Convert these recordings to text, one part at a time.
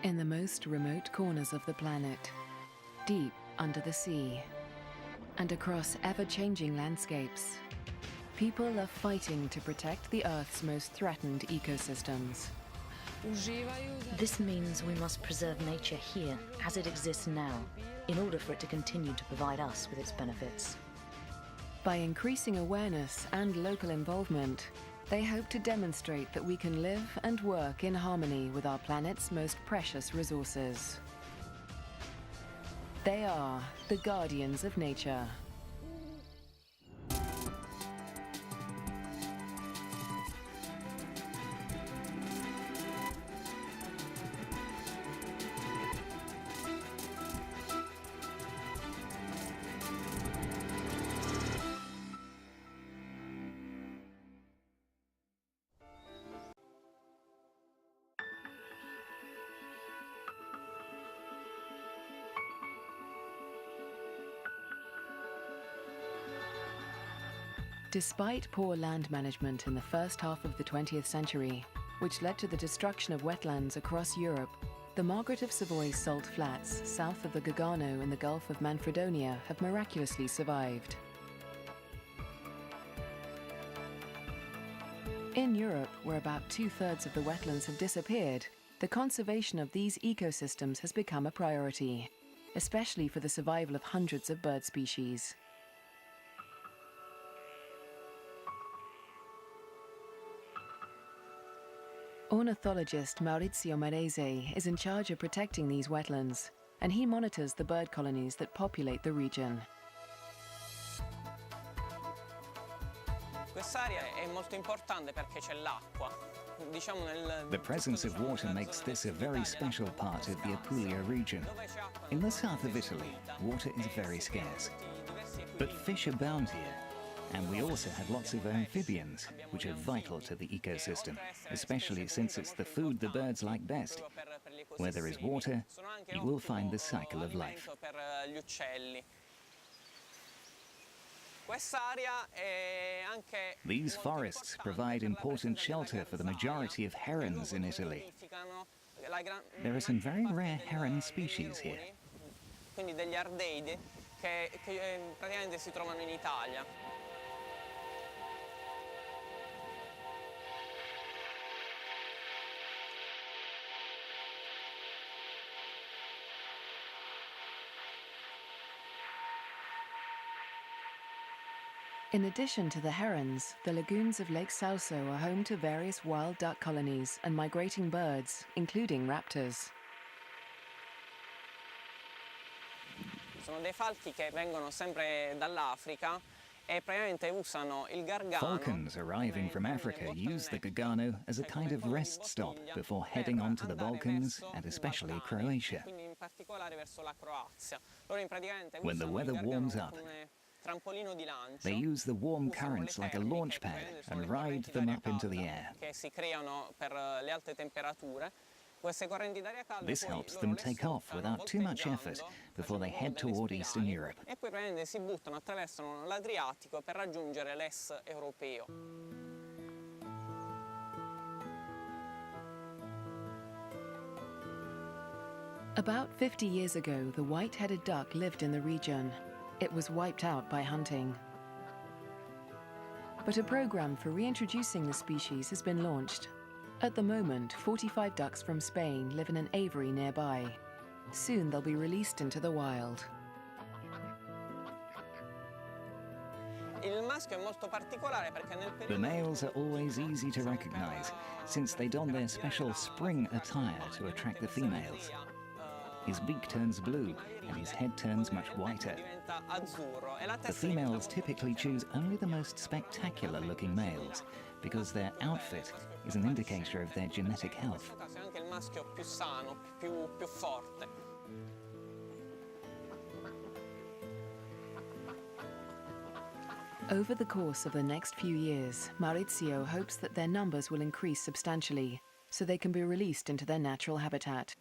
In the most remote corners of the planet, deep under the sea, and across ever-changing landscapes, people are fighting to protect the Earth's most threatened ecosystems. This means we must preserve nature here, as it exists now, in order for it to continue to provide us with its benefits. By increasing awareness and local involvement, they hope to demonstrate that we can live and work in harmony with our planet's most precious resources. They are the guardians of nature. Despite poor land management in the first half of the 20th century, which led to the destruction of wetlands across Europe, the Margaret of Savoy salt flats south of the Gargano in the Gulf of Manfredonia have miraculously survived. In Europe, where about 2/3 of the wetlands have disappeared, the conservation of these ecosystems has become a priority, especially for the survival of hundreds of bird species. Ornithologist Maurizio Marese is in charge of protecting these wetlands, and he monitors the bird colonies that populate the region. The presence of water makes this a very special part of the Apulia region. In the south of Italy, water is very scarce, but fish abound here. And we also have lots of amphibians, which are vital to the ecosystem, especially since it's the food the birds like best. Where there is water, you will find the cycle of life. These forests provide important shelter for the majority of herons in Italy. There are some very rare heron species here. In addition to the herons, the lagoons of Lake Salso are home to various wild duck colonies and migrating birds, including raptors. Falcons arriving from Africa use the Gargano as a kind of rest stop before heading on to the Balkans and especially Croatia. When the weather warms up, they use the warm currents like a launch pad and ride them up into the air. This helps them take off without too much effort before they head toward Eastern Europe. About 50 years ago, the white-headed duck lived in the region. It was wiped out by hunting. But a program for reintroducing the species has been launched. At the moment, 45 ducks from Spain live in an aviary nearby. Soon they'll be released into the wild. The males are always easy to recognize, since they don their special spring attire to attract the females. His beak turns blue, and his head turns much whiter. The females typically choose only the most spectacular-looking males, because their outfit is an indicator of their genetic health. Over the course of the next few years, Maurizio hopes that their numbers will increase substantially, so they can be released into their natural habitat.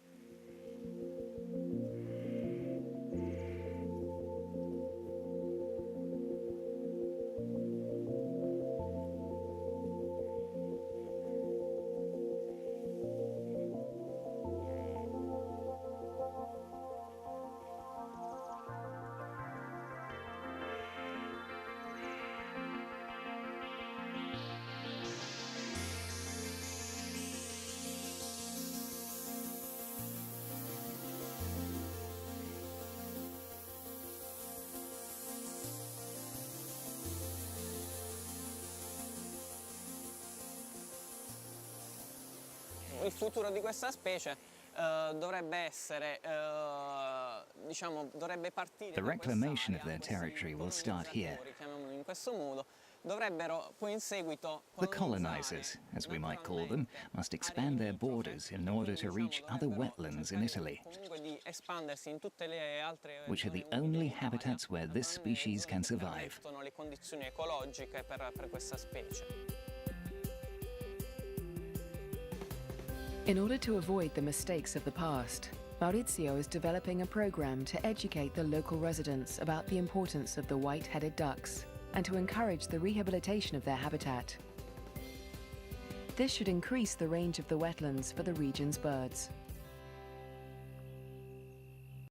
il futuro di questa specie dovrebbe essere, dovrebbe partire The reclamation of their territory will start here. chiamiamolo in questo modo, dovrebbero poi in seguito The colonizers, as we might call them, must expand their borders in order to reach other wetlands in Italy, comunque di espandersi in tutte le altre which are the only habitats where this species can survive. le condizioni ecologiche per questa specie. In order to avoid the mistakes of the past, Maurizio is developing a program to educate the local residents about the importance of the white-headed ducks and to encourage the rehabilitation of their habitat. This should increase the range of the wetlands for the region's birds.